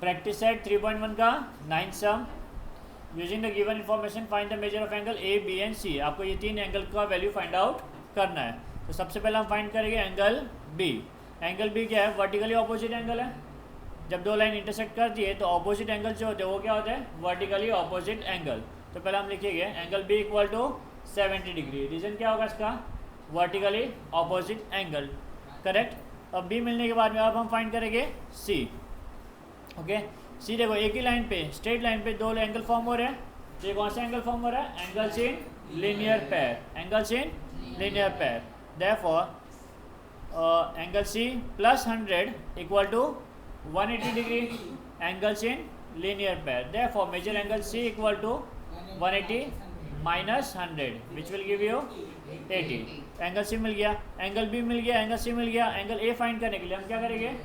Practice set 3.1 का 9 sum. Using the given information find the measure of angle A B and C. आपको ये तीन angle का value find out करना है। तो सबसे पहले हम फाइंड करेंगे एंगल बी। एंगल बी क्या है? वर्टिकली ऑपोजिट एंगल है। जब दो लाइन इंटरसेक्ट करती है तो ऑपोजिट एंगल जो होते हैं वो क्या होते हैं? Vertically opposite angle. तो पहले हम लिखेंगे angle B equal to 70 degree. Reason क्या होगा इसका? Vertically opposite angle. करेक्ट। अब बी मिलने के बाद में अब हम फाइंड करेंगे सी। ओके, सी देखो एक ही लाइन पे, स्ट्रेट लाइन पे दो एंगल फॉर्म हो रहे हैं। तो ये कौन सा एंगल फॉर्म हो रहा है? Angles in linear pair. Angles in linear pair. Therefore angle C plus 100 equal to 180 degree. Angles in linear pair. Therefore major angle C equal to 180 minus 100 which will give you 80। Angle C मिल गया, angle B मिल गया, angle C मिल गया। Angle A find करने के लिए हम क्या करेंगे?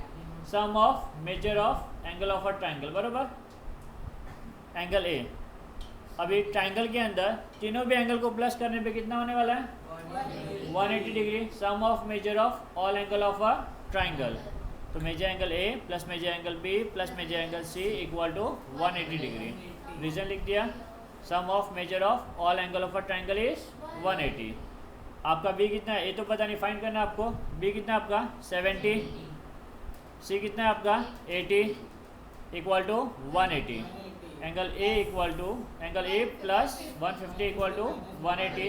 Sum of major of angle of a triangle, बराबर एंगल ए। अभी ट्राइंगल के अंदर तीनों भी एंगल को प्लस करने पे कितना होने वाला है? 180 degree. Sum of major of all angle of a triangle. तो measure angle A plus major angle B plus major angle C equal to 180 degree. Reason लिख दिया, sum of major of all angle of a triangle is 180। आपका B कितना है? ए तो पता नहीं, find करना है आपको। बी कितना है आपका? 70। सी कितना है आपका? 80 equal to 180। Angle A equal to angle A plus 150 equal to 180।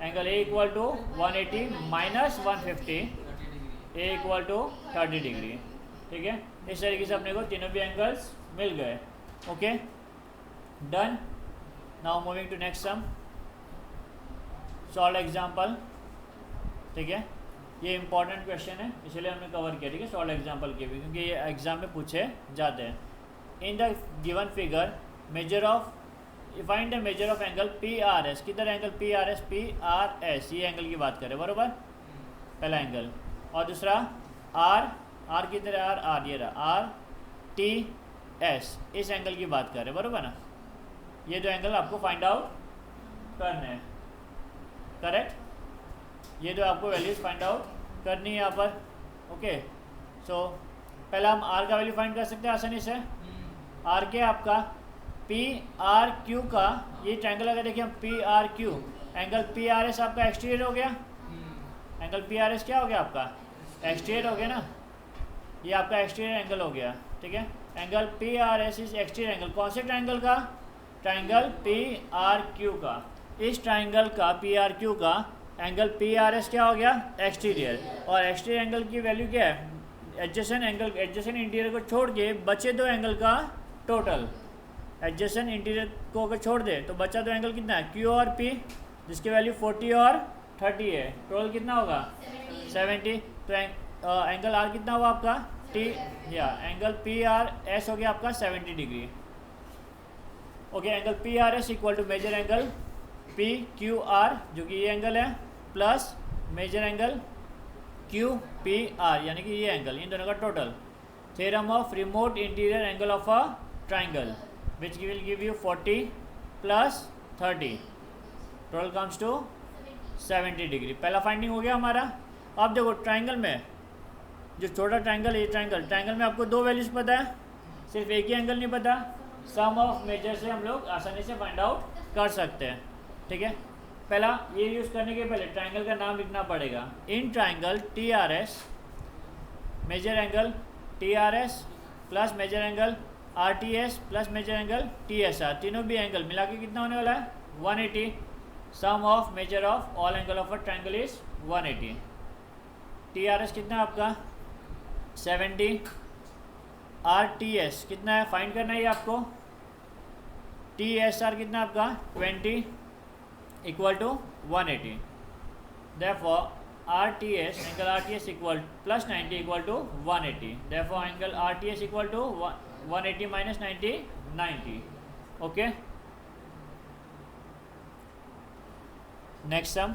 Angle A equal to 180 minus 150 A equal to 30 degree. ठीक है, इस तरीके से अपने को तीनों भी एंगल्स मिल गए। Okay, done. Now moving to next sum. Solve example. ठीक है, ये इंपॉर्टेंट क्वेश्चन है इसलिए हमने कवर किया। ठीक है, सॉल्व एग्जाम्पल के भी, क्योंकि ये एग्जाम में पूछे जाते हैं। In the given figure measure of find the measure of angle P R S. किधर angle P R S? P R S, ये एंगल की बात करें, बरोबर पहला एंगल। और दूसरा आर, आर किधर है? आर, आर ये रहा, आर टी एस, इस एंगल की बात करें, बरोबर ना। ये दो एंगल आपको फाइंड आउट करने हैं। करेक्ट, ये दो आपको वैल्यूज फाइंड आउट करनी है यहाँ पर। ओके, सो पहला हम आर का वैल्यू फाइंड कर सकते हैं आसानी से। आर के आपका पी आर क्यू का, ये ट्रायंगल अगर देखिए हम P R Q, angle P R S आपका एक्सटीरियर हो गया। एंगल पी आर एस क्या हो गया आपका? एक्सटीरियर हो गया ना, ये आपका एक्सटीरियर एंगल हो गया। ठीक है, angle P R S is exterior angle. कौन से ट्रायंगल का? ट्रायंगल पी आर क्यू का। इस ट्रायंगल का पी आर क्यू का एंगल पी आर एस क्या हो गया? एक्सटीरियर। और एक्सटीरियर एंगल की वैल्यू क्या है? एडजेसेंट एंगल, एडजेसेंट इंटीरियर को छोड़ के बचे दो एंगल का टोटल। एडजेसेंट इंटीरियर को अगर छोड़ दे तो बचा दो एंगल कितना है? क्यू और पी, जिसकी वैल्यू 40 और 30 है। टोटल कितना होगा? 70। तो एंगल आर कितना हुआ आपका? टी, या एंगल पी आर एस हो गया आपका 70 डिग्री। ओके, angle P R S equal to major angle P Q R, जो कि ये एंगल है, plus major angle Q P R, यानी कि ये एंगल, इन दोनों का total. Theorem of remote interior angle of a triangle which will give you 40 plus 30, total comes to 70 degree. पहला फाइंडिंग हो गया हमारा। अब देखो ट्राइंगल में जो छोटा ट्राइंगल है, ये ट्राइंगल में आपको दो वैल्यूज पता है, सिर्फ एक ही एंगल नहीं पता। सम ऑफ मेजर से हम लोग आसानी से फाइंड आउट कर सकते हैं। ठीक है, पहला ये यूज़ करने के पहले ट्राइंगल का नाम लिखना पड़ेगा। In triangle T R S, major angle T R S plus major angle R T S plus major angle T S R, तीनों भी एंगल मिला के कितना होने वाला है? 180। Sum of major of all angle of a triangle is 180। T R S कितना है आपका? 70। आर टी एस कितना है? फाइंड करना है आपको। टी एस आर कितना है आपका? 20 equal to 180। Therefore R T S, angle R T S equal plus 90 equal to 180। Therefore angle R T S equal to 180 minus 90, 90। Okay, next sum.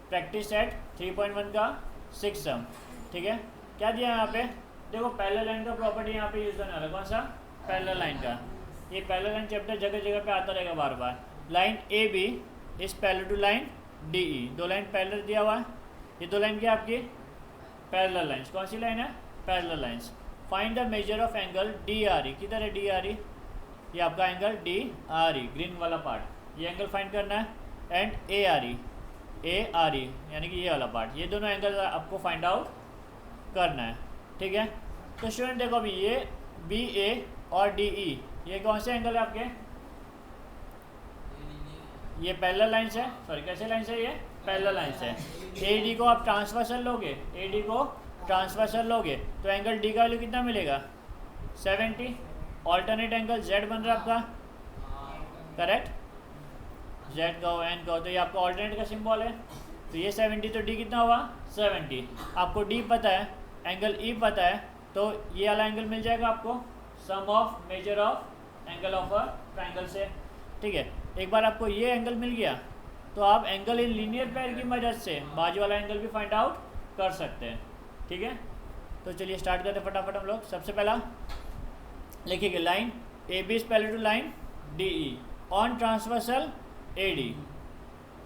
Practice set 3.1 का 6 सम। ठीक है, क्या दिया है यहाँ पे? देखो पैरेलल लाइन का प्रॉपर्टी यहाँ पे यूज होने वाला। कौन सा? पैरेलल लाइन का। ये पैरेलल लाइन चैप्टर जगह जगह पे आता रहेगा बार बार। Line A B is parallel to line D E, दो लाइन पैरेलल दिया हुआ है। ये दो लाइन क्या आपकी? Parallel lines. कौन सी लाइन है? Parallel lines. Find the measure of angle D R ई। किधर है डी आर ई? ये आपका एंगल डी आर ई, ग्रीन वाला पार्ट, ये एंगल फाइंड करना है। एंड ए आर ई, यानी कि ये वाला पार्ट, ये दोनों एंगल आपको फाइंड आउट करना है। ठीक है, तो स्टूडेंट देखो अभी ये बी ए और डी ई, ये कौन से एंगल है आपके? ये पैरेलल लाइंस है, सॉरी कैसे लाइंस है? ये पैरेलल लाइंस है। ए डी को आप ट्रांसवर्सल लोगे, ए डी को ट्रांसवर्सल लोगे तो एंगल डी का वैल्यू कितना मिलेगा? 70। ऑल्टरनेट एंगल जेड बन रहा है आपका, करेक्ट? जेड का हो, एन का हो, तो ये आपका ऑल्टरनेट का सिंबल है, तो ये 70, तो डी कितना हुआ? 70। आपको डी पता है, एंगल ई पता है, तो ये वाला एंगल मिल जाएगा आपको, sum of major of angle of a triangle से। ठीक है, एक बार आपको ये एंगल मिल गया तो आप एंगल इन लीनियर पेयर की मदद से बाजू वाला एंगल भी फाइंड आउट कर सकते हैं। ठीक है, तो चलिए स्टार्ट करते हैं फटाफट हम लोग। सबसे पहला लिखिए line A B is parallel to line D E on transversal A D.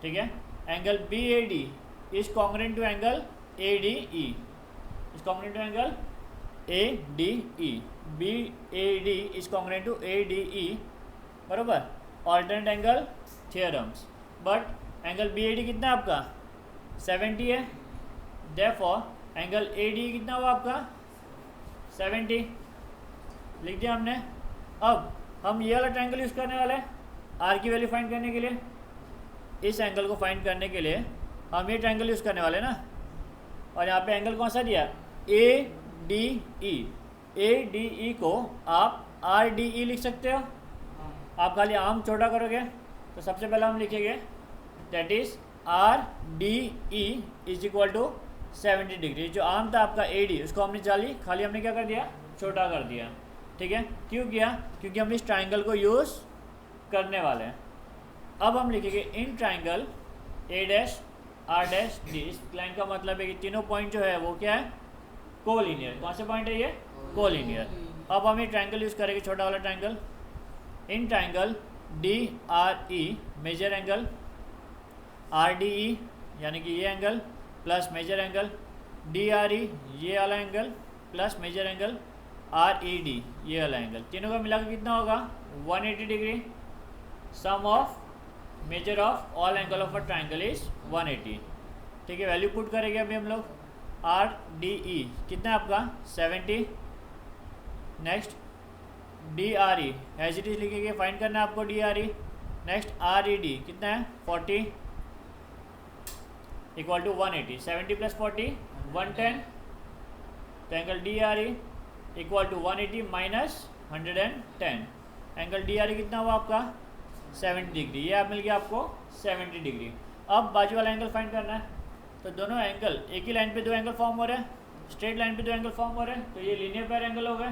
ठीक है, angle B A D is congruent to angle A D E, is congruent to angle A D E, B A D is congruent to A D E, बरोबर? Alternate angle theorems, but angle B A D कितना आपका? 70 है, therefore angle A D कितना हुआ आपका? 70 लिख दिया हमने। अब हम ये वाला ट्रायंगल यूज़ करने वाले हैं आर की वैल्यू फाइंड करने के लिए। इस एंगल को फाइंड करने के लिए हम ये ट्रायंगल यूज़ करने वाले हैं ना, और यहाँ पे एंगल कौन सा दिया? ए डी ई। ए डी ई को आप आर डी ई लिख सकते हो। आप खाली आर्म छोटा करोगे तो सबसे पहले हम लिखेंगे that is R D E is equal to 70 degree. जो आर्म था आपका ए डी, उसको हमने खाली हमने क्या कर दिया? छोटा कर दिया। ठीक है, क्यों किया? क्योंकि हम इस ट्राइंगल को यूज़ करने वाले हैं। अब हम लिखेंगे in triangle A dash R dash D. इस लाइन का मतलब है कि तीनों पॉइंट जो है वो क्या है? कोलिनियर। कौन से पॉइंट है ये? कोलिनियर। अब हम ये ट्राइंगल यूज़ करेंगे, छोटा वाला triangle. In triangle D R E major angle R D E यानी कि ये angle plus major angle D R E ये वाला angle plus major angle R E D ये वाला एंगल, तीनों का मिलाकर कितना होगा? 180 degree. Sum of major of all angle of a triangle is 180। ठीक है, वैल्यू पुट करेंगे अभी हम लोग। आर डी ई कितना है आपका? 70। Next D R E as it is लिखेंगे, फाइंड करना है आपको D R E. Next R E D कितना है? 40 इक्वल टू 180। 70 प्लस 40 110, तो angle D R E equal to 180 minus 110। Angle D R E कितना हुआ आपका? 70 डिग्री। ये आप मिल गया आपको 70 डिग्री। अब बाजू वाला एंगल फाइंड करना है, तो दोनों एंगल एक ही लाइन पे दो एंगल फॉर्म हो रहे हैं, स्ट्रेट लाइन पे दो एंगल फॉर्म हो रहे हैं, तो ये लीनियर पेयर एंगल हो गए।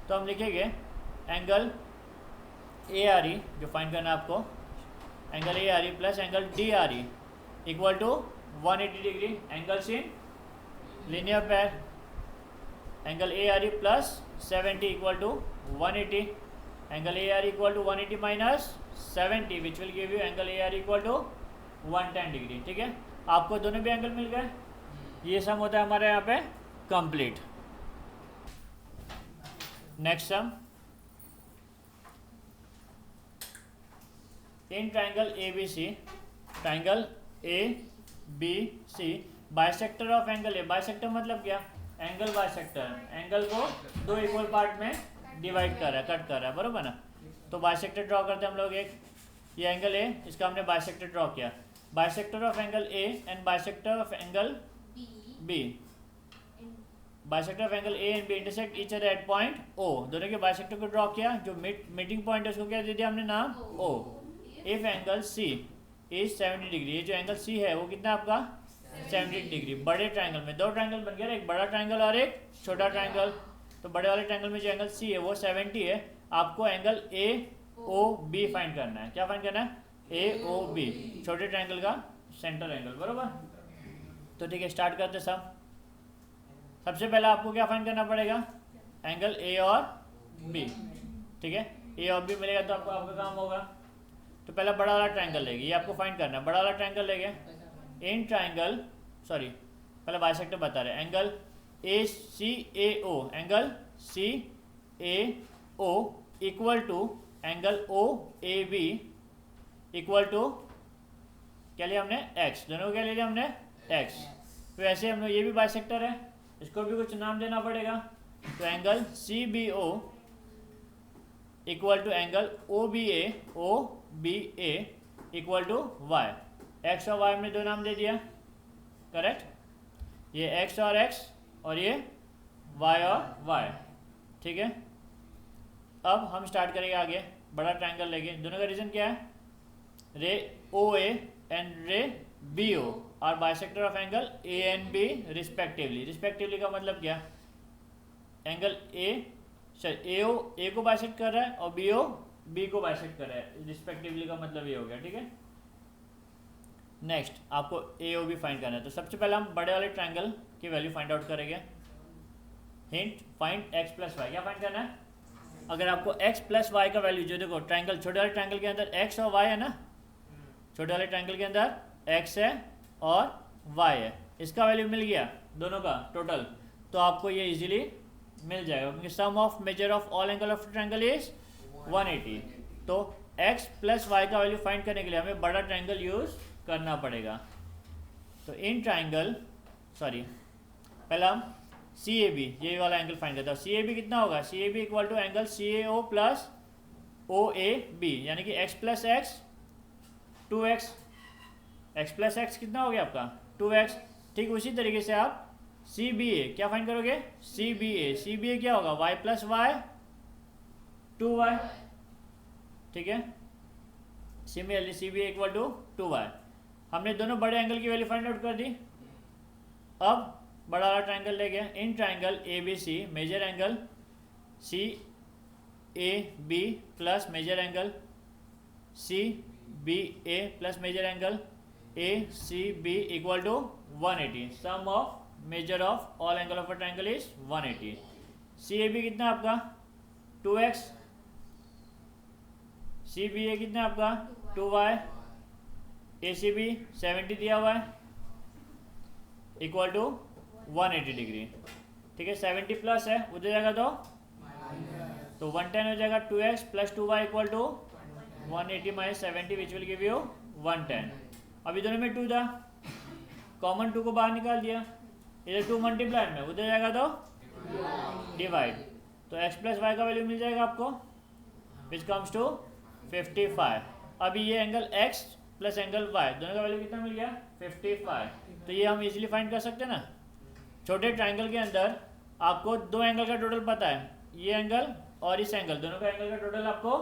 तो हम लिखेंगे एंगल ए आर ई जो फाइंड करना है आपको, angle A R E plus angle D R E equal to 180 degree. Angles in linear pair, angle A R E plus 70 equal to 180, angle A R equal to 180 minus 70 which will give you angle A R equal to 110 degree. ठीक है, आपको दोनों भी angle मिल गए। ये सम होता है हमारे यहाँ पे complete. Next sum, in triangle A B C, triangle A B C bisector of angle A. Bisector मतलब क्या? एंगल बाइसेक्टर, एंगल को दो इक्वल पार्ट में डिवाइड कर रहा है, कट कर रहा है, बरोबर ना? तो बाइसेक्टर ड्रॉ करते हैं हम लोग। एक ये एंगल ए, इसका हमने बाइसेक्टर ड्रॉ किया। Bisector of angle A and bisector of angle B. Bisector of angle A and B intersect each other at point O. दोनों के बाइसेक्टर को ड्रॉ किया, जो मीटिंग पॉइंट है उसको क्या दे दिया हमने नाम? O. If angle C is 70 degree, ये जो एंगल सी है वो कितना आपका? 70 डिग्री। बड़े ट्राइंगल में दो ट्राइंगल बन गया, एक बड़ा ट्राइंगल और एक छोटा ट्राइंगल। तो बड़े वाले ट्राइंगल में जो एंगल सी है वो 70 है। आपको angle A O B find करना है। क्या फाइंड करना है? ए ओ बी, छोटे ट्राइंगल का सेंटर एंगल, बरोबर? तो ठीक है, स्टार्ट करते सब। सबसे पहले आपको क्या फाइंड करना पड़ेगा? एंगल ए और बी। ठीक है, ए और बी मिलेगा तो आपको आपका काम होगा। तो पहला बड़ा वाला ट्राइंगल लेंगे, ये आपको फाइंड करना है। बड़ा वाला ट्राइंगल लेंगे। इन ट्राइंगल, सॉरी पहले बाइसेक्टर बता रहे हैं, angle A C A O, angle C A O equal to angle O A B equal to क्या लिया हमने x, दोनों को क्या ले लिया हमने x। तो ऐसे हम लोग ये भी बाइसेक्टर है, इसको भी कुछ नाम देना पड़ेगा। तो angle C B O equal to angle O B A equal to y। x और y हमने दो नाम दे दिया, करेक्ट। ये x और x और ये y और y, ठीक है। अब हम स्टार्ट करेंगे आगे, बड़ा ट्रायंगल लेंगे। दोनों का रीजन क्या है, ray O A and ray B O are bisector of angle A and B respectively. Respectively का मतलब क्या, एंगल ए ओ ए को बाइसेक्ट कर रहा है और बी ओ बी को बाइसेक्ट कर रहा है। रिस्पेक्टिवली का मतलब ये हो गया, ठीक है। नेक्स्ट आपको ए ओ बी फाइंड करना है। तो सबसे पहले हम बड़े वाले ट्रायंगल की वैल्यू फाइंड आउट करेंगे। Hint, find X plus Y. क्या फाइंड करना है, अगर आपको x प्लस वाई का वैल्यू, जो देखो ट्रायंगल, छोटे वाले ट्रायंगल के अंदर x और y है ना, छोटे वाले ट्रायंगल के अंदर x है और y है, इसका वैल्यू मिल गया दोनों का टोटल, तो आपको ये इजीली मिल जाएगा, क्योंकि sum of major of all angle of triangle is 180। तो x प्लस वाई का वैल्यू फाइंड करने के लिए हमें बड़ा ट्रायंगल यूज करना पड़ेगा। तो इन ट्रायंगल पहला हम सी ए बी, ये वाला एंगल फाइंड करता है। सी ए बी कितना होगा, C A B equal to angle C A O plus O A B, यानी कि x plus x 2x, x plus x कितना हो गया आपका 2x। ठीक उसी तरीके से आप सी बी ए क्या फाइंड करोगे, सी बी ए क्या होगा y प्लस वाई 2y, ठीक है। Similarly C B A equal to 2y। हमने दोनों बड़े एंगल की वैल्यू फाइंड आउट कर दी। अब बड़ा वाला ट्रायंगल ले गए। In triangle A B C, major angle C A B plus major angle C B A plus major angle A C B equal to 180। Sum of major of all angle of a triangle is 180। C A B कितना आपका 2x, सी B ए कितना आपका 2y, ए C B 70 दिया हुआ है equal to 180 degree, ठीक है। 70 plus है, उधर जाएगा तो 110 हो जाएगा। 2x plus 2y equal to 180 minus 70 which will give you 110। अभी दोनों में 2 था, कॉमन 2 को बाहर निकाल दिया, इधर 2 मल्टीप्लाई में, उधर जाएगा तो डिवाइड, तो x प्लस वाई का वैल्यू मिल जाएगा आपको विच कम्स टू 55। अभी ये angle x plus angle y दोनों का वैल्यू कितना मिल गया 55। तो ये हम इजीली फाइंड कर सकते हैं ना। छोटे ट्रायंगल के अंदर आपको दो एंगल का टोटल पता है, ये एंगल और इस एंगल, दोनों का एंगल का टोटल आपको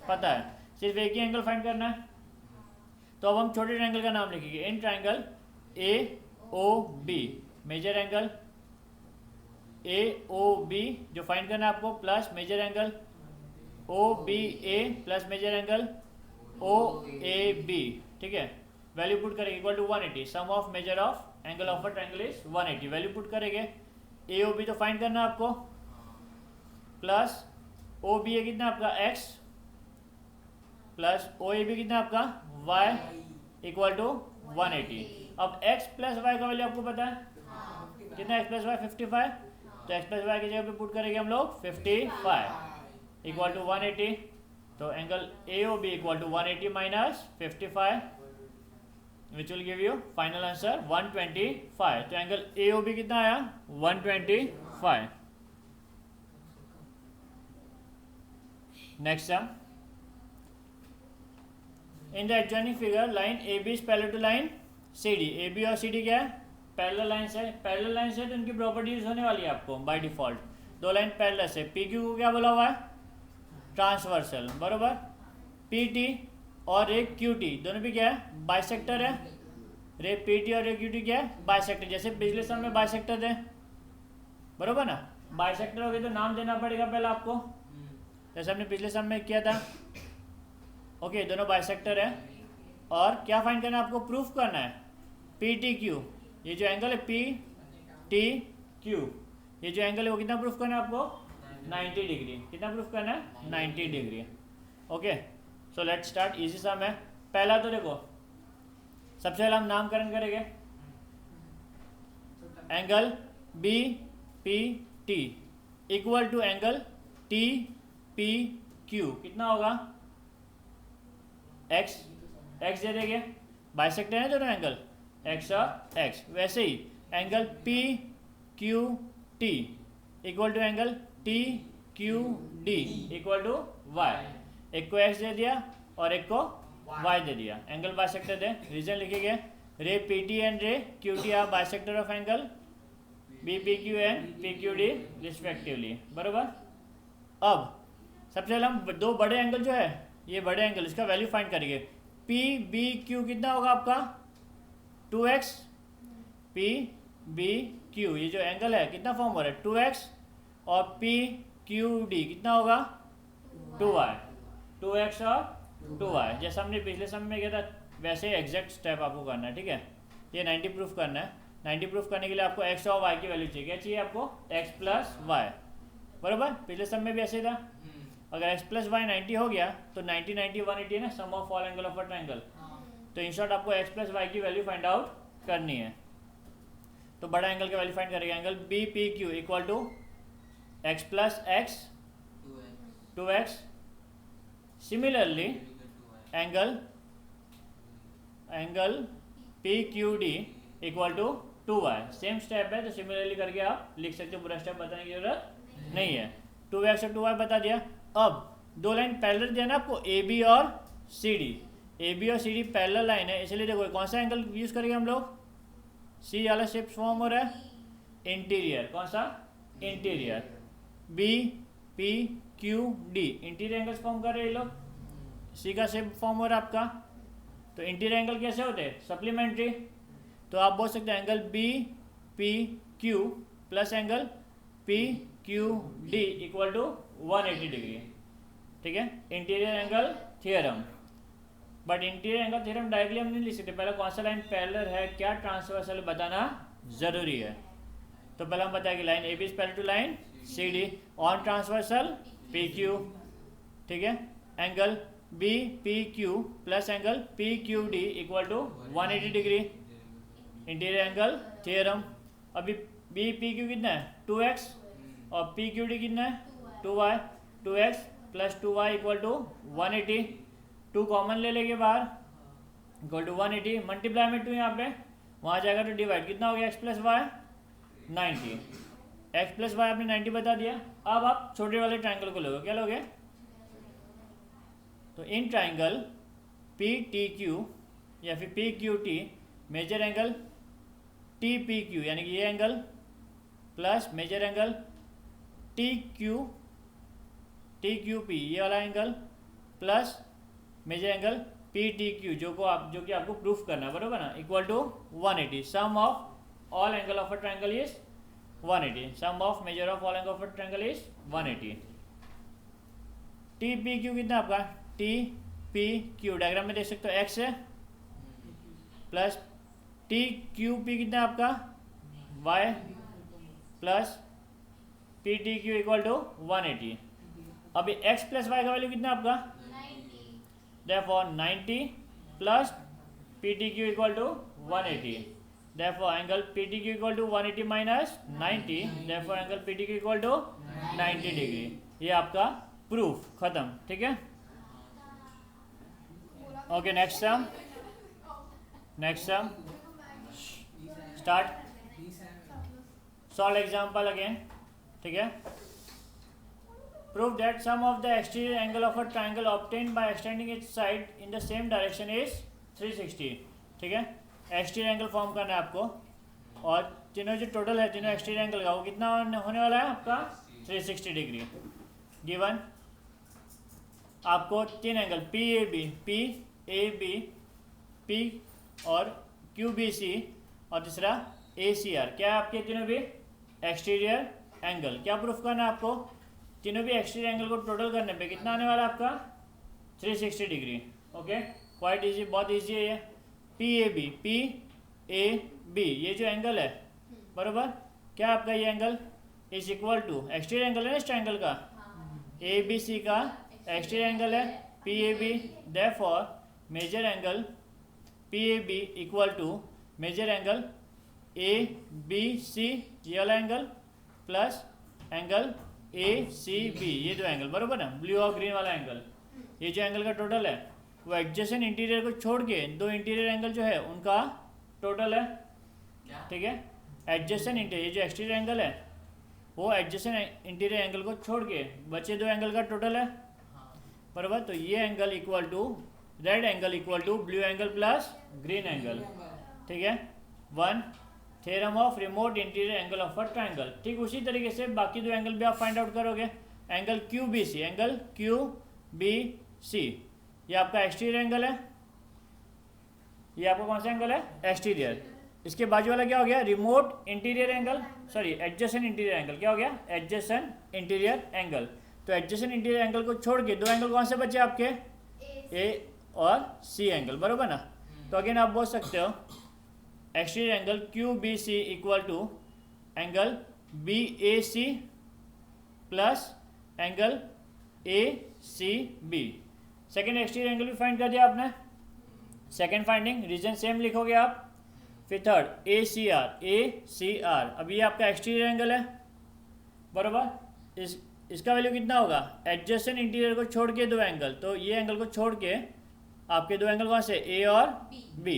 पता है, सिर्फ एक ही एंगल फाइंड करना है। तो अब हम छोटे ट्रायंगल का नाम लिखेंगे। In triangle A O B, major angle A O B जो फाइंड करना है आपको, plus major angle O B A plus major angle O A B, ठीक है। वैल्यू पुट करेंगे equal to 180। Sum of major of angle of a triangle is 180। Value put करेंगे, A O B तो find करना है आपको, plus O B ए कितना आपका x plus O A B कितना आपका y इक्वल टू 180। अब x प्लस वाई का वैल्यू आपको पता है कितना, x प्लस वाई 55, तो x प्लस वाई की जगह पे पुट करेंगे हम लोग 55 इक्वल टू 180। तो angle A O B equal to 180 minus 55 which will give you final answer 125। तो एंगल ए ओ बी कितना आया 125। Next sum, in the adjoining figure line A B is parallel to line C D. A B और C D क्या है, parallel lines है। Parallel lines है तो इनकी प्रॉपर्टी यूज होने वाली है आपको बाय डिफॉल्ट। दो लाइन पैरेलल है, पी क्यू को क्या बोला हुआ है ट्रांसवर्सल, बरोबर। पी टी और रे क्यू टी दोनों भी क्या है बाइसेक्टर है। रे पी टी और रे क्यू टी क्या है बाइसेक्टर, जैसे पिछले सम में बाइसेक्टर थे, बरोबर ना। बाइसेक्टर हो गए तो नाम देना पड़ेगा पहले आपको, जैसे हमने पिछले सम में किया था। ओके, दोनों बाइसेक्टर है और क्या फाइंड करना है आपको, प्रूफ करना है पी टी क्यू। ये जो एंगल है पी टी क्यू, ये जो एंगल है वो कितना प्रूफ करना है आपको 90 डिग्री। कितना प्रूफ करना है 90 degree. Okay, so let's start. Easy sum है। पहला तो देखो, सबसे पहले हम नामकरण करेंगे। Angle B P T equal to angle T P Q कितना होगा, एक्स एक्स दे देंगे, बाइसेक्टर है दोनों एंगल एक्स और एक्स। वैसे ही angle P Q T equal to angle T Q D equal to y. एक को एक्स दे दिया और एक को वाई दे दिया, एंगल बाइसेक्टर दे। रीजन लिखेंगे, ray P T and ray Q T are bisector of angle B P Q and P Q D respectively, बराबर। अब सबसे पहले हम दो बड़े एंगल जो है, ये बड़े एंगल, इसका वैल्यू फाइंड करेंगे। पी बी क्यू कितना होगा आपका 2x, पी बी क्यू ये जो एंगल है कितना फॉर्म हो रहा है 2x, और पी क्यू डी कितना होगा 2y, 2x और 2y। जैसा हमने पिछले समय में किया था वैसे ही एग्जैक्ट स्टेप आपको करना है, ठीक है। ये 90 प्रूफ करना है। 90 प्रूफ करने के लिए आपको x और y की वैल्यू चाहिए। क्या चाहिए आपको, x प्लस वाई, बराबर। पिछले समय में भी ऐसे ही था। अगर x प्लस वाई 90 हो गया तो 90 90 180 है ना, sum of all angle of a triangle. तो इन शॉर्ट आपको x प्लस वाई की वैल्यू फाइंड आउट करनी है। तो बड़ा एंगल की वैल्यू फाइंड करेंगे, angle B P Q equal to x plus x 2x। Similarly angle P Q D equal to 2y। Same step है तो सिमिलरली करके आप लिख सकते हो, पूरा स्टेप बताने की जरूरत नहीं है। 2x और 2y बता दिया। अब दो लाइन पैरेलल दिया ना आपको, ए बी और सी डी। ए बी और सी डी पैरेलल लाइन है, इसलिए देखो कौन सा एंगल यूज करेंगे हम लोग, सी वाला शेप फॉर्म हो रहा है इंटीरियर। कौन सा, interior. B P Q D interior angles form कर रहे हैं ये लोग, सी का शेप फॉर्म हो रहा है आपका। तो इंटीरियर एंगल कैसे होते हैं, सप्लीमेंट्री। तो आप बोल सकते हैं angle B P Q plus angle P Q D equal to 180 degree, ठीक है। Interior angle theorem. But interior angle theorem directly हम नहीं लिख सकते, पहले कौन सा लाइन पैरेलल है, क्या ट्रांसवर्सल बताना जरूरी है। तो पहले हम बताएंगे line A B is parallel to line C D on transversal P Q, ठीक है। Angle B P Q plus angle P Q D equal to 180 degree, interior angle theorem. अभी बी पी क्यू कितना है 2x और P Q D कितना है 2y। 2x plus 2y equal to 180। 2 common ले लेंगे बाहर, इक्वल टू 180 मल्टीप्लाई में 2 यहाँ पे, वहाँ जाएगा तो डिवाइड, कितना हो गया x plus Y 90। x plus Y आपने 90 बता दिया। अब आप छोटे वाले ट्राइंगल को लोगे, क्या लोगे, तो in triangle P T Q या फिर P Q T major angle T P Q यानी कि ये angle plus major angle T Q P ये वाला angle plus major angle P T Q जो कि आपको प्रूफ करना है, बरोबर ना, equal to 180। Sum of all angle of a triangle is 180। Sum of major of all angle of a triangle is 180। T P Q कितना आपका, T P Q diagram में देख सकते हो एक्स है, प्लस टी क्यू पी कितना आपका Y, plus P T Q equal to 180। अभी एक्स प्लस वाई का वैल्यू कितना आपका 90, therefore 90 plus P T Q equal to 180, therefore angle P T Q equal to 180 minus 90, therefore angle P T Q equal to 90 degree. ये आपका proof खत्म, ठीक है। Okay next sum, start, solve example again, ठीक है। Prove that sum of the exterior angle of a triangle obtained by extending its side in the same direction is 360, ठीक है। Exterior angle form करना है आपको, और तीनों जो टोटल है तीनों एक्सटीरियर एंगल का वो कितना होने वाला है आपका 360 डिग्री। गिवन आपको तीन angle P A B P और क्यू बी सी और तीसरा ए सी आर, क्या है आपके तीनों भी एक्सटीरियर एंगल। क्या प्रूफ करना है आपको, तीनों भी एक्सटीरियर एंगल को टोटल करने पे कितना आने वाला है आपका 360 डिग्री। ओके क्वाइट इजी, बहुत इजी है ये। पी ए बी ये जो एंगल है, बरोबर, क्या आपका ये angle is equal to exterior angle है ना इस ट्रायंगल का, ए बी सी का एक्सटीरियर एंगल है P A B, therefore major angle P A B equal to major angle A B C ये वाला एंगल प्लस एंगल ACB, ये दो एंगल बरोबर ना, ब्लू और ग्रीन वाला एंगल, ये जो एंगल का टोटल है वो एडजेसेंट इंटीरियर को छोड़ के दो इंटीरियर एंगल जो है उनका टोटल है, ठीक है। एडजेसेंट इंटीरियर, जो एक्सटीरियर एंगल है वो एडजेसेंट इंटीरियर एंगल को छोड़ के बचे दो एंगल का टोटल है, बराबर। तो ये angle equal to, red angle equal to blue angle plus green angle, ठीक है। 1 theorem of remote interior angle of a triangle. ठीक उसी तरीके से बाकी दो एंगल भी आप फाइंड आउट करोगे। एंगल QBC, एंगल QBC ये आपका एक्सटीरियर एंगल है, ये आपका कौन सा एंगल है, एक्सटीरियर। इसके बाजू वाला क्या हो गया, remote interior angle, sorry adjacent interior angle, क्या हो गया, एडजेसेंट इंटीरियर एंगल। तो एडजेसेंट इंटीरियर एंगल को छोड़ के दो एंगल कौन से बचे आपके, A और C एंगल, बरोबर ना। तो अगेन आप बोल सकते हो exterior angle QBC equal to angle BAC plus angle ACB। Second exterior angle भी फाइंड कर दिया आपने, सेकेंड फाइंडिंग रीजन सेम लिखोगे आप। फिर थर्ड ACR, अब ये आपका एक्सटीरियर एंगल है, बरोबर। इसका वैल्यू कितना होगा, एडजेसेंट इंटीरियर को छोड़ के दो एंगल, तो ये एंगल को छोड़ के आपके दो एंगल कौन से, A और B,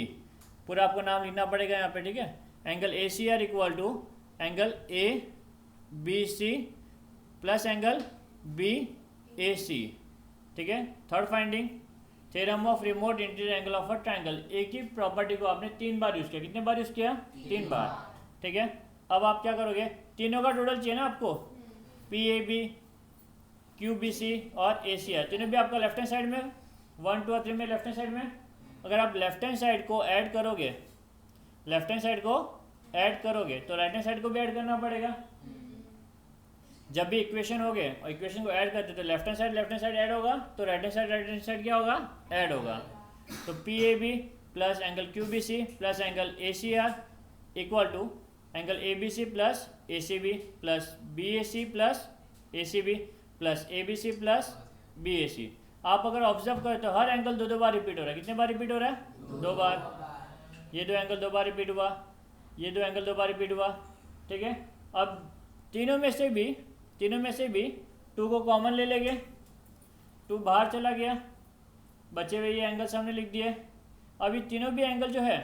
पूरा आपको नाम लिखना पड़ेगा यहाँ पे, ठीक है। Angle ACR equal to angle ABC plus angle BAC, ठीक है। Third finding theorem of remote interior angle of a triangle. एक ही प्रॉपर्टी को आपने 3 बार यूज किया, कितने बार यूज किया, 3 बार, ठीक है। अब आप क्या करोगे, तीनों का टोटल चाहिए ना आपको, PAB QBC और ACR, तीनों भी आपका लेफ्ट हैंड साइड में 1 2 और 3 में लेफ्ट हैंड साइड में। अगर आप लेफ्ट हैंड साइड को ऐड करोगे, लेफ्ट हैंड साइड को ऐड करोगे तो राइट हैंड साइड को भी ऐड करना पड़ेगा। जब भी इक्वेशन हो गए और इक्वेशन को ऐड करते तो लेफ्ट हैंड साइड ऐड होगा, तो राइट हैंड साइड क्या होगा, ऐड होगा। तो PAB plus angle QBC plus angle ACR equal to angle ABC plus ACB plus BAC plus ACB plus ABC plus BAC। आप अगर ऑब्जर्व करें तो हर एंगल दो बार रिपीट हो रहा है, कितने बार रिपीट हो रहा है, 2 बार। ये दो एंगल 2 बार रिपीट हुआ, ये दो एंगल 2 बार रिपीट हुआ, ठीक है। अब तीनों में से भी 2 को कॉमन ले लेंगे, 2 बाहर चला गया, बचे हुए ये एंगल्स हमने लिख दिए। अब ये तीनों भी एंगल जो है,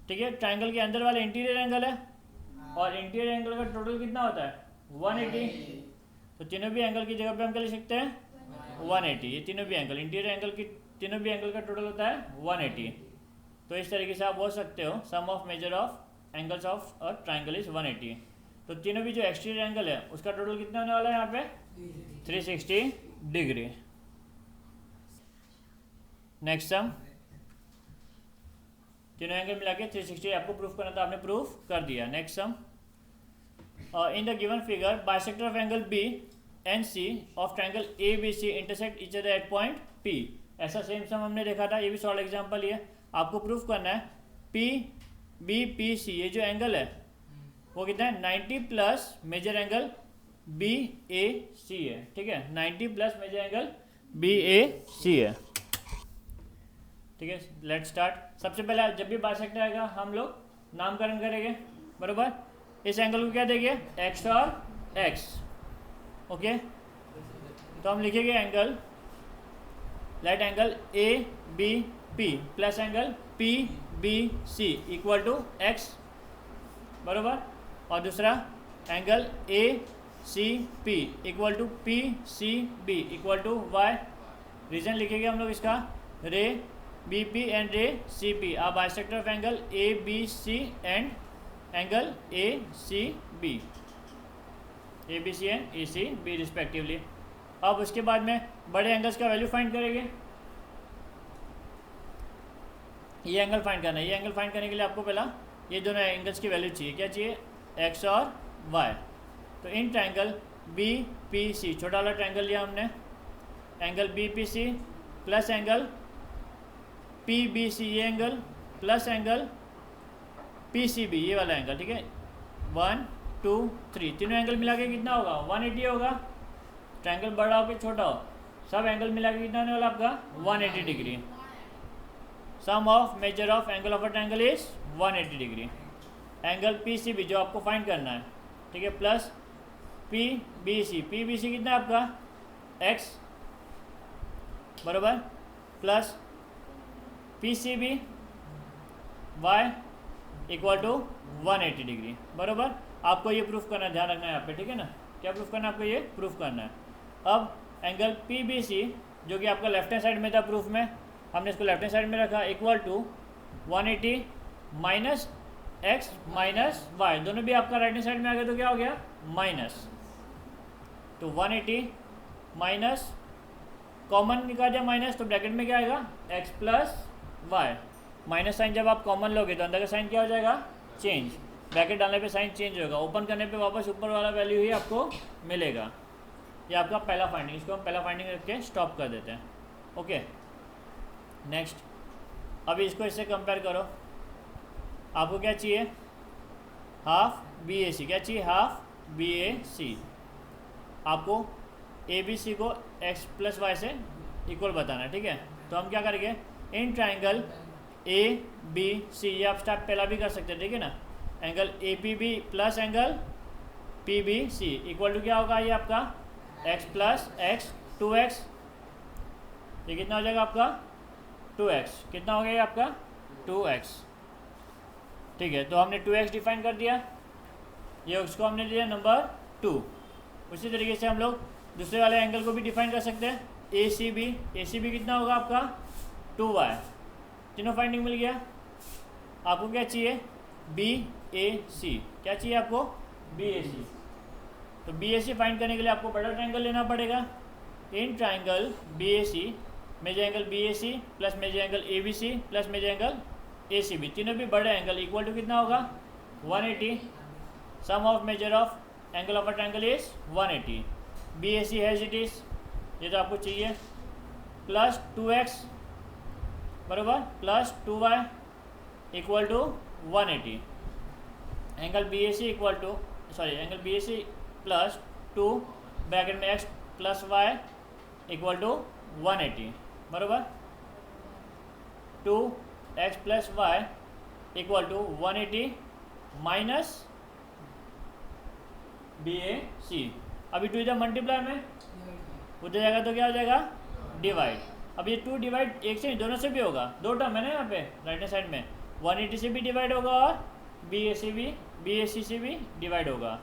ठीक है, ट्रायंगल के अंदर वाला इंटीरियर एंगल है और इंटीरियर एंगल का टोटल कितना होता है, 180। तो तीनों भी एंगल की जगह पे हम क्या लिख सकते हैं, 180। ये तीनों भी एंगल, इंटीरियर एंगल की तीनों भी एंगल का टोटल होता है 180। तो इस तरीके से आप बोल सकते हो sum of major of angles of a triangle is 180। तो तीनों भी जो एक्सटीरियर एंगल है उसका टोटल कितना होने वाला है यहाँ पे, 360 डिग्री। नेक्स्ट सम, तीनों एंगल मिला के 360 आपको प्रूफ करना था, आपने प्रूफ कर दिया। Next sum, in the given figure bisector of angle B and C of triangle ABC intersect each other at point P। ऐसा सेम सम हमने देखा था, ये भी सॉल्व एग्जांपल ही है। आपको प्रूफ करना है PBPC, ये जो एंगल है वो कितना है, 90 प्लस मेजर एंगल BAC है, ठीक है। 90 प्लस मेजर एंगल BAC है, ठीक है। Let start. सबसे पहले जब भी बाइसेक्टर आएगा हम लोग नामकरण करेंगे, बरोबर। इस एंगल को क्या देंगे, X और X, ओके। तो हम लिखेंगे angle, let angle ABP plus angle PBC equal to X, बरोबर। और दूसरा angle ACP equal to PCB equal to Y। Reason लिखेंगे हम लोग इसका, ray BP and ray CP are bisector of angle ABC and angle ACB, ABC and ACB respectively. अब उसके बाद में बड़े एंगल्स का वैल्यू फाइंड करेंगे। ये एंगल फाइंड करना है, ये एंगल फाइंड करने के लिए आपको पहला ये दोनों एंगल्स की वैल्यू चाहिए, क्या चाहिए, X और Y। तो इन ट्रायंगल BPC, छोटा वाला ट्रायंगल लिया हमने, angle BPC plus angle PBC ये एंगल प्लस एंगल PCB ये वाला एंगल, ठीक है। 1 2 3 तीनों एंगल मिला के कितना होगा, 180 होगा। ट्रायंगल बड़ा हो कि छोटा हो, सब एंगल मिला के कितना होने वाला आपका, 180 degree. Sum of major of angle of a triangle is 180 degree. Angle PCB जो आपको फाइंड करना है, ठीक है, प्लस PBC कितना है आपका x बराबर plus PCB y equal to 180 degree बराबर। आपको ये प्रूफ करना है, ध्यान रखना है यहाँ पे, ठीक है ना। क्या प्रूफ करना है आपको, ये प्रूफ करना है। अब एंगल PBC जो कि आपका लेफ्ट हैंड साइड में था प्रूफ में, हमने इसको लेफ्ट हैंड साइड में रखा, equal to 180 minus x minus y, दोनों भी आपका राइट हैंड साइड में आ गया तो क्या हो गया माइनस, तो 180 माइनस कॉमन निकाल दिया माइनस, तो ब्रैकेट में क्या आएगा x plus y. Minus sign जब आप कॉमन लोगे तो अंदर का साइन क्या हो जाएगा चेंज, ब्रैकेट डालने पे साइन चेंज होगा, ओपन करने पे वापस ऊपर वाला वैल्यू ही आपको मिलेगा। ये आपका पहला फाइंडिंग, इसको हम पहला फाइंडिंग रख के स्टॉप कर देते हैं। ओके नेक्स्ट, अभी इसको इससे कंपेयर करो। आपको क्या चाहिए, हाफ BAC, क्या चाहिए हाफ BAC। आपको ABC को x प्लस वाई से इक्वल बताना है, ठीक है। तो हम क्या करेंगे, इन ट्राइंगल ABC, ये आप स्टेप पहला भी कर सकते हैं, ठीक है ना। Angle APB plus angle PBC equal to क्या होगा, ये आपका x प्लस x 2x, ये कितना हो जाएगा आपका 2x, कितना हो गया ये आपका 2x, ठीक है। तो हमने 2x डिफाइन कर दिया, ये उसको हमने दिया नंबर 2। उसी तरीके से हम लोग दूसरे वाले एंगल को भी डिफाइन कर सकते हैं, ACB कितना होगा आपका 2y, तीनों फाइंडिंग मिल गया। आपको क्या चाहिए BAC, क्या चाहिए आपको BAC। तो BAC फाइंड करने के लिए आपको बड़ा ट्राइंगल लेना पड़ेगा। In triangle BAC, measure angle BAC plus major angle ABC plus major angle ACB, तीनों भी बड़े एंगल इक्वल टू कितना होगा 180। Sum of major of angle of a triangle is 180। BAC has it is, ये तो आपको चाहिए, प्लस 2x बराबर plus 2y equal to 180। Angle BAC equal to angle BAC plus 2 bracket में x plus y equal to 180 बराबर 2x plus y equal to 180 minus BAC। अभी 2 इधर multiply में उधर जाएगा तो क्या हो जाएगा डिवाइड। अब ये 2 डिवाइड एक से नहीं, दोनों से भी होगा, दो टर्म है ना यहाँ पे राइट हैंड साइड में, 180 से भी डिवाइड होगा और BAC से भी डिवाइड होगा।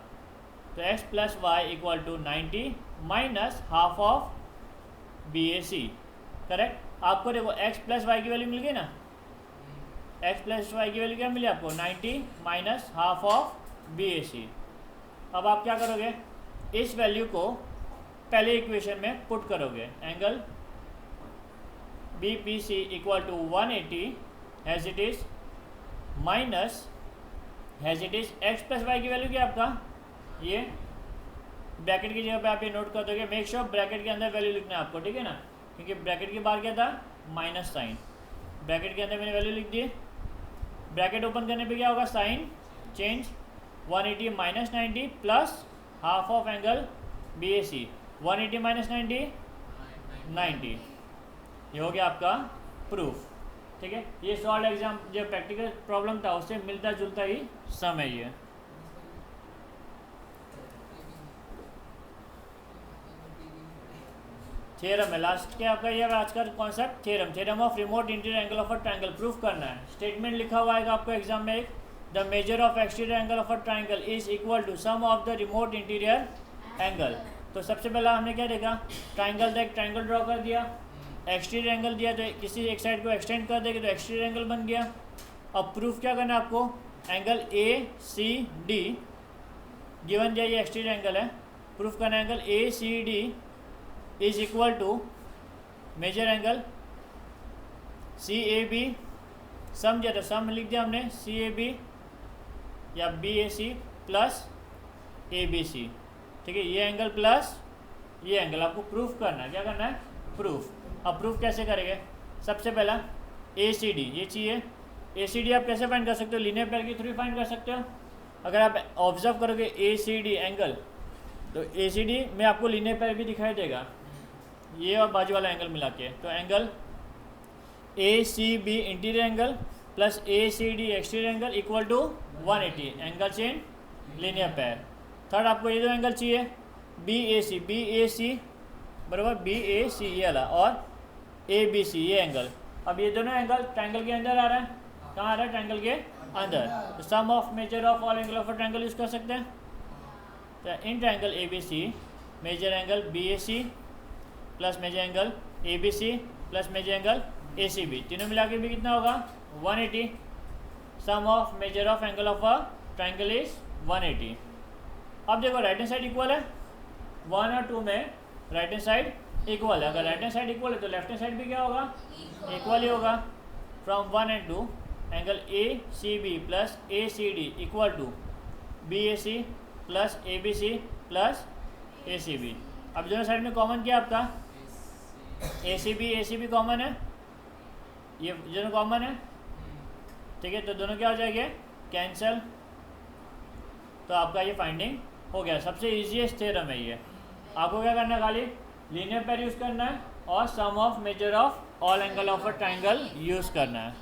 तो x plus y equal to 90 minus half of BAC, correct. आपको देखो x प्लस वाई की वैल्यू मिल गई ना, x प्लस वाई की वैल्यू क्या मिली आपको 90 माइनस हाफ ऑफ BAC। अब आप क्या करोगे, इस वैल्यू को पहले इक्वेशन में पुट करोगे, angle BPC equal to 180 has it is minus has it is x plus y की वैल्यू क्या आपका, ये ब्रैकेट की जगह पे आप ये नोट कर दोगे, मेक श्योर ब्रैकेट के अंदर वैल्यू लिखना है आपको, ठीक है ना, क्योंकि ब्रैकेट के बाहर क्या था माइनस साइन, ब्रैकेट के अंदर मैंने वैल्यू लिख दी। ब्रैकेट ओपन करने पे क्या होगा sign change, 180 minus 90 plus half of angle BAC, 180 minus 90, ये हो गया आपका प्रूफ, ठीक है। ये सॉल्व एग्जाम जो प्रैक्टिकल प्रॉब्लम था उससे मिलता जुलता ही सम है ये। थ्योरम है लास्ट के आपका, ये आज का concept theorem of remote interior angle of a triangle proof करना है। स्टेटमेंट लिखा हुआ है आपको एग्जाम में, एक the measure of exterior angle of a triangle is equal to sum of the remote interior angle. तो सबसे पहला हमने क्या देखा, ट्रायंगल था, एक ट्रायंगल ड्रॉ कर दिया, एक्सटीरियर एंगल दिया तो किसी एक साइड को एक्सटेंड कर देंगे तो एक्सटीरियर एंगल बन गया। अब प्रूफ क्या करना है आपको, एंगल ACD गिवन दिया, ये एक्सटीरियर एंगल है, प्रूफ करना है angle ACD is equal to major angle CAB, sum दिया तो सम लिख दिया हमने CAB या BAC प्लस ABC, ठीक है। ये एंगल प्लस ये एंगल आपको प्रूफ करना है, क्या करना है प्रूफ। अब प्रूफ कैसे करेंगे, सबसे पहला ACD ये चाहिए, ACD आप कैसे फाइंड कर सकते हो, लीनियर पेयर के थ्रू फाइंड कर सकते हो। अगर आप ऑब्जर्व करोगे ACD एंगल तो ACD में आपको लीनियर पेयर भी दिखाई देगा, ये और बाजू वाला एंगल मिला के, तो angle ACB interior angle plus ACD exterior angle equal to 180, angles in linear pair. Third आपको ये दो एंगल चाहिए, बी ए सी बराबर BAC ये वाला और ABC ये एंगल। अब ये दोनों एंगल ट्रायंगल के अंदर आ रहा है, कहाँ आ रहा है? ट्रायंगल के अंदर। तो sum of major of all angle of a triangle use कर सकते हैं। तो in triangle ABC measure angle BAC plus major angle ABC plus major angle ACB, तीनों मिला के भी कितना होगा? 180। Sum of major of angle of a triangle is 180। अब देखो राइट हैंड साइड इक्वल है, 1 और 2 में राइट हैंड साइड इक्वल है। अगर राइट हैंड साइड इक्वल है तो लेफ्ट हैंड साइड भी क्या होगा? इक्वल ही होगा। From 1 and 2 angle ACB plus ACD equal to BAC plus ABC plus ACB। अब दोनों साइड में कॉमन क्या है आपका? ACB कॉमन है, ये दोनों कॉमन है, ठीक है। तो दोनों क्या हो जाएंगे? कैंसल। तो आपका ये फाइंडिंग हो गया। सबसे ईजीएस्ट थ्योरम है ये। आपको क्या करना है? खाली लीनियर पेयर यूज़ करना है और sum of major of all angle of a triangle use करना है।